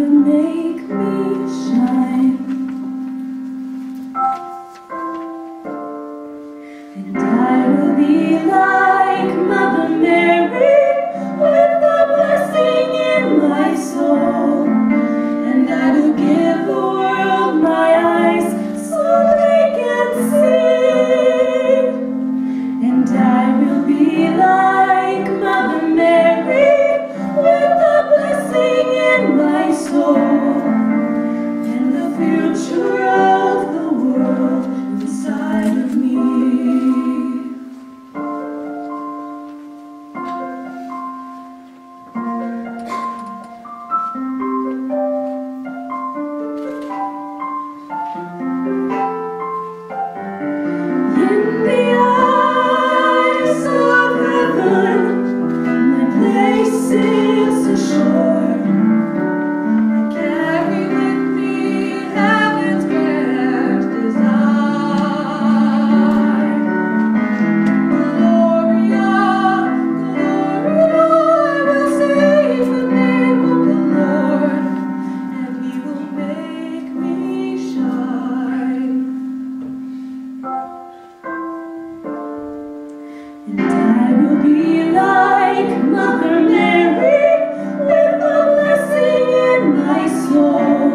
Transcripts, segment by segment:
will make me shine, and I will be like Mother Mary, with a blessing in my soul, and I will give the world my eyes so they can see, and I will be like Mother Mary, with a blessing in my soul, and the future of the world inside of me. In the eyes of heaven, my place is assured. I carry with me heaven's grand design. Gloria, Gloria, I will sing the name of the Lord, and He will make me shine. And I will be like Mother Mary, with a blessing in my soul,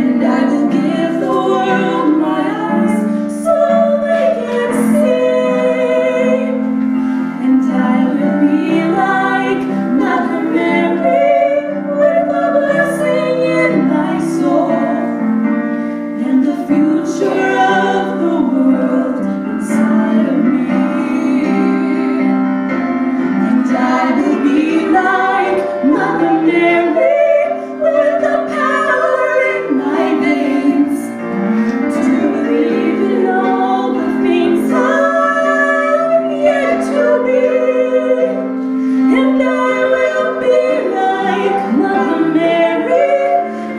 and I will give the world my eyes so they can see, and I will be like Mother Mary, with a blessing in my soul, and the future of the world inside of me. And I will be like Mother Mary, with the power in my veins to believe in all the things I'm yet to be. And I will be like Mother Mary,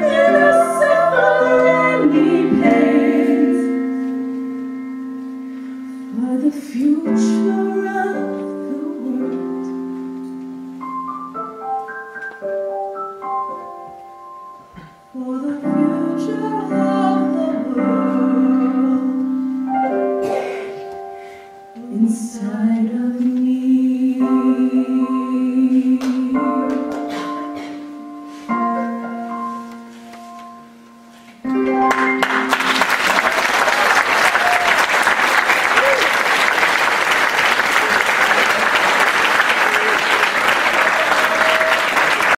and I'll suffer any pains for the future of the world. For the future of the world inside of